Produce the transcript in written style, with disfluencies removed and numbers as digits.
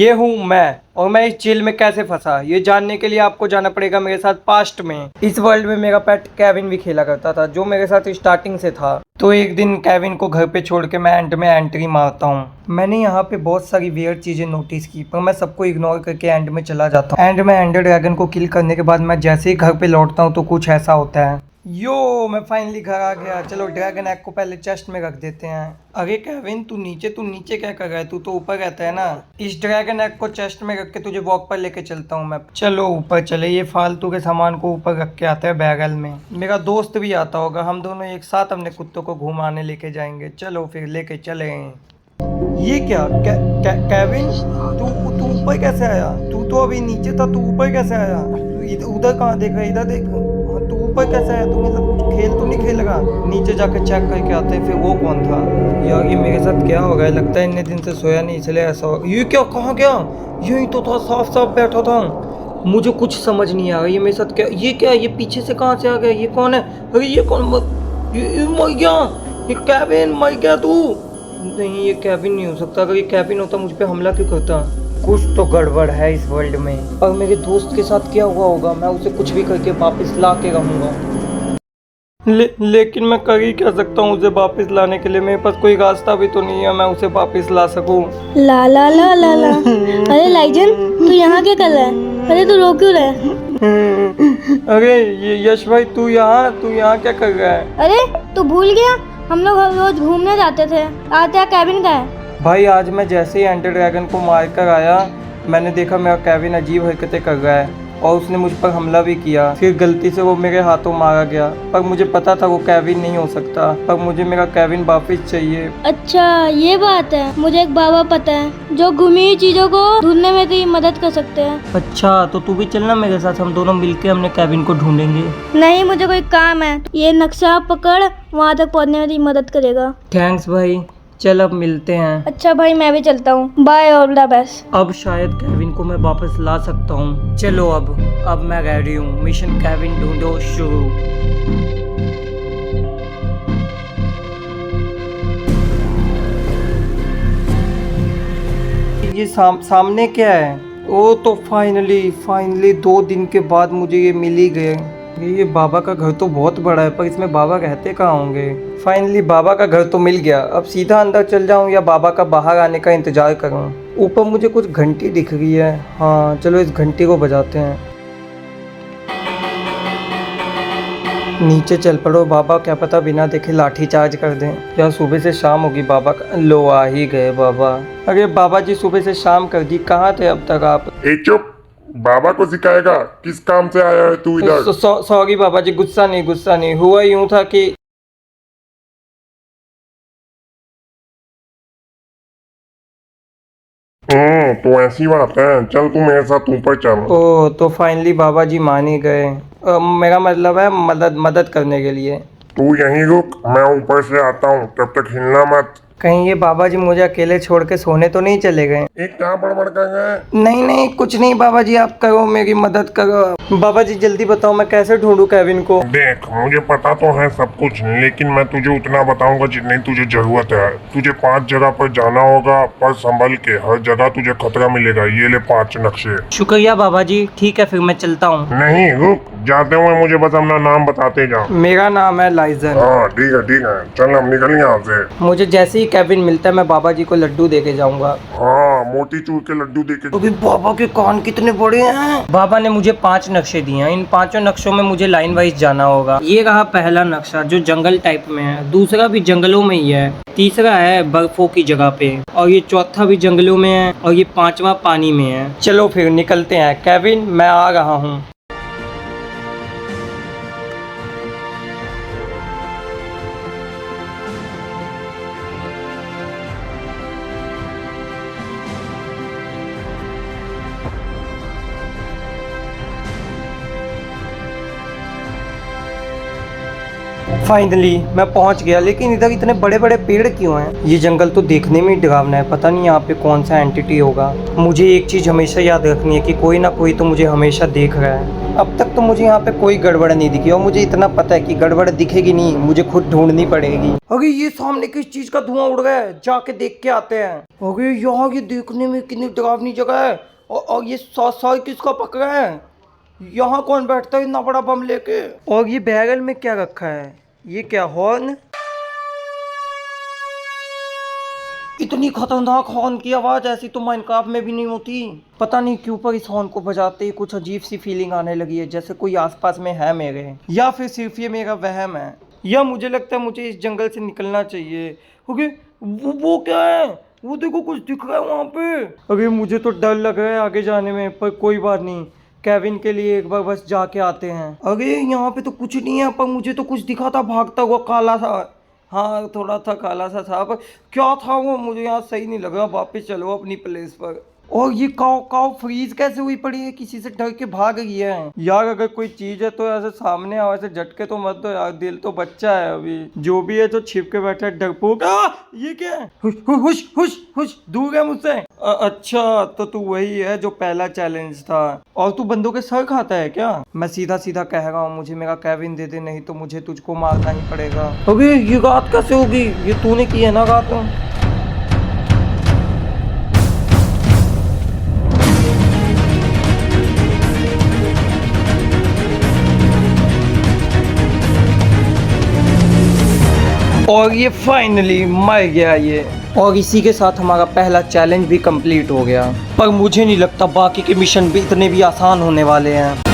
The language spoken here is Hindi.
ये हूँ मैं और मैं इस जेल में कैसे फंसा ये जानने के लिए आपको जाना पड़ेगा मेरे साथ पास्ट में। इस वर्ल्ड में मेरा पेट केविन भी खेला करता था जो मेरे साथ स्टार्टिंग से था। तो एक दिन केविन को घर पे छोड़ के मैं एंड में एंट्री मारता हूँ। मैंने यहाँ पे बहुत सारी वियर्ड चीजें नोटिस की पर मैं सबको इग्नोर करके एंड में चला जाता हूँ। एंड में एंडर ड्रैगन को किल करने के बाद मैं जैसे ही घर पे लौटता हूँ तो कुछ ऐसा होता है। यो मैं फाइनली घर आ गया। चलो ड्रैगन एग को पहले चेस्ट में रख देते हैं। अरे केविन तू नीचे क्या कर रहा है? तू तो ऊपर रहता है ना। इस ड्रैगन एग को चेस्ट में रख के तुझे वॉक पर लेके चलता हूँ मैं। चलो ऊपर चले। ये फालतू के सामान को ऊपर रख के आता है बैरल में। मेरा दोस्त भी आता होगा, हम दोनों एक साथ अपने कुत्तों को घुमाने लेके जाएंगे। चलो फिर लेके चले। ये क्या केविन तू ऊपर कैसे आया? तू तो अभी नीचे था, तू ऊपर कैसे आया? उधर कहाँ देख रहा है? इधर देख। तू ऊपर कैसे आया? तू मतलब कुछ खेल तो नहीं खेल रहा? नीचे जाके चेक करके आते हैं फिर वो कौन था। यार ये मेरे साथ क्या हो गया? लगता है इतने दिन से सोया नहीं इसलिए ऐसा हो। ये क्या कहाँ गया? यही तो था, साफ साफ बैठा था। मुझे कुछ समझ नहीं आ रहा ये मेरे साथ क्या। ये क्या? ये पीछे से कहाँ से आ गया? ये कौन है? अरे ये कौन? ये मर गया। ये केविन मर गया तू? नहीं ये केविन नहीं हो सकता। अगर ये केविन होता मुझ पे हमला क्यों करता? कुछ तो गड़बड़ है इस वर्ल्ड में। और मेरे दोस्त के साथ क्या हुआ होगा? मैं उसे कुछ भी करके वापस ला के रहूंगा। लेकिन मैं कर ही क्या सकता हूँ उसे वापस लाने के लिए? मेरे पास कोई रास्ता भी तो नहीं है मैं उसे वापस ला सकूँ। ला ला ला ला ला। अरे लाइजन तू यहाँ क्या कर रहा है? अरे तू रो क्यों रहा है? अरे ये यश भाई तू यहाँ क्या कर रहा है? अरे तू भूल गया हम लोग रोज घूमने जाते थे। आज तेरा केविन का है। भाई आज मैं जैसे ही एंडर ड्रैगन को मार कर आया मैंने देखा मेरा केविन अजीब हरकतें कर रहा है और उसने मुझ पर हमला भी किया। फिर गलती से वो मेरे हाथों मारा गया पर मुझे पता था वो केविन नहीं हो सकता। पर मुझे मेरा केविन वापस चाहिए। अच्छा ये बात है। मुझे एक बाबा पता है जो गुमी हुई चीजों को ढूंढने में तेरी मदद कर सकते हैं। अच्छा तो तू भी चलना मेरे साथ, हम दोनों मिलके हमने केविन को ढूंढेंगे। नहीं मुझे कोई काम है। ये नक्शा पकड़, वहाँ तक पहुँचने में तेरी मदद करेगा। थैंक्स भाई, चल अब मिलते हैं। अच्छा भाई मैं भी चलता हूँ। Bye all the best. अब शायद केविन को मैं वापस ला सकता हूँ। चलो अब मैं रेडी हूँ। मिशन केविन ढूंढो शुरू। ये सामने क्या है? ओ तो फाइनली 2 दिन के बाद मुझे ये मिल ही गए। ये बाबा का घर तो बहुत बड़ा है पर इसमें बाबा रहते कहाँ होंगे? फाइनली बाबा का घर तो मिल गया। अब सीधा अंदर चल जाऊं या बाबा का बाहर आने का इंतजार करूं? ऊपर मुझे कुछ घंटी दिख रही है। हाँ चलो इस घंटी को बजाते हैं। नीचे चल पड़ो। बाबा क्या पता बिना देखे लाठी चार्ज कर दें। या सुबह से शाम होगी बाबा का। लो आ ही गए बाबा। अरे बाबा जी सुबह से शाम कर दी, कहाँ थे अब तक आप? ए चुप, बाबा को सिखाएगा? किस काम से आया है तू इधर? सॉरी बाबा जी, गुस्सा नहीं। हुआ यूं था कि तो ऐसी बात है। चल तू मेरे साथ ऊपर चल। ओ तो फाइनली बाबा जी मान ही गए। मेरा मतलब है मदद करने के लिए। तू यहीं रुक, मैं ऊपर से आता हूँ, तब तक हिलना मत। कहीं ये बाबा जी मुझे अकेले छोड़ के सोने तो नहीं चले गए? एक क्या बड़बड़ कर गए? नहीं कुछ नहीं बाबा जी, आप करो मेरी मदद करो। बाबा जी जल्दी बताओ मैं कैसे ढूंढूं केविन को? देख मुझे पता तो है सब कुछ, लेकिन मैं तुझे उतना बताऊंगा जितनी तुझे जरूरत है। तुझे 5 जगह पर जाना होगा, पर संभल के। हर जगह तुझे खतरा मिलेगा। ये ले 5 नक्शे। शुक्रिया बाबा जी, ठीक है फिर मैं चलता हूँ। नहीं रुक, जाते हुए मुझे बस अपना नाम बताते जा। मेरा नाम है लाइजन। हाँ ठीक है, चल हम निकल यहाँ से। मुझे जैसे ही केविन मिलता है मैं बाबा जी को लड्डू दे के जाऊंगा। हाँ मोती चूर के लड्डू दे के। अभी बाबा के कान कितने बड़े हैं। बाबा ने मुझे 5 नक्शे दिए हैं। इन 5 नक्शों में मुझे लाइन वाइज जाना होगा। ये रहा पहला नक्शा जो जंगल टाइप में है। दूसरा भी जंगलों में ही है। तीसरा है बर्फों की जगह पे। और ये चौथा भी जंगलों में है। और ये 5वां पानी में है। चलो फिर निकलते हैं। केविन मैं आ रहा हूँ। फाइनली मैं पहुंच गया, लेकिन इधर इतने बड़े बड़े पेड़ क्यों हैं? ये जंगल तो देखने में ही डरावना है, पता नहीं यहाँ पे कौन सा एंटिटी होगा। मुझे एक चीज़ हमेशा याद रखनी है कि कोई ना कोई तो मुझे हमेशा देख रहा है। अब तक तो मुझे यहाँ पे कोई गड़बड़ नहीं दिखी, और मुझे इतना पता है कि गड़बड़ दिखेगी नहीं, मुझे खुद ढूंढनी पड़ेगी। अरे ये सामने किस चीज़ का धुआं उड़ रहा है, जाके देख के आते हैं। अरे यहाँ ये देखने में कितनी डरावनी जगह है, और ये सौ किसका पकड़ा है? यहाँ कौन बैठता है इतना बड़ा बम लेके? और ये बैरल में क्या रखा है? ये क्या हॉर्न? इतनी खतरनाक हॉर्न की आवाज ऐसी तो माइनक्राफ्ट में भी नहीं होती। पता नहीं क्यों पर इस हॉर्न को बजाते ही कुछ अजीब सी फीलिंग आने लगी है, जैसे कोई आसपास में है मेरे, या फिर सिर्फ ये मेरा वहम है, या मुझे लगता है मुझे इस जंगल से निकलना चाहिए। ओके, वो क्या है? वो देखो कुछ दिख रहा है वहाँ पे। अरे मुझे तो डर लग रहा है आगे जाने में, पर कोई बात नहीं, केविन के लिए एक बार बस जाके आते हैं। अरे यहाँ पे तो कुछ नहीं है, पर मुझे तो कुछ दिखा था भागता हुआ काला सा। हाँ थोड़ा था काला सा था, पर क्या था वो मुझे यहाँ सही नहीं लग रहा। वापस चलो अपनी प्लेस पर। और ये काव फ्रीज कैसे हुई पड़ी है? किसी से डर के भाग गई है यार। अगर कोई चीज है तो ऐसे सामने आओ, ऐसे झटके तो मत दो यार, दिल तो बच्चा है अभी। जो भी है जो छिप के बैठा है डरपोक। ये क्या है? हुश हुश हुश, दूर है मुझसे। अच्छा तो तू वही है जो पहला चैलेंज था। और तू बंदों के सर खाता है क्या? मैं सीधा सीधा कह रहा हूँ, मुझे मेरा केविन दे दे, नहीं तो मुझे तुझको मारना ही पड़ेगा। अबे ये रात कैसे होगी? ये तूने की है ना रात? और ये फाइनली मर गया ये। और इसी के साथ हमारा पहला चैलेंज भी कंप्लीट हो गया। पर मुझे नहीं लगता बाकी के मिशन भी इतने भी आसान होने वाले हैं।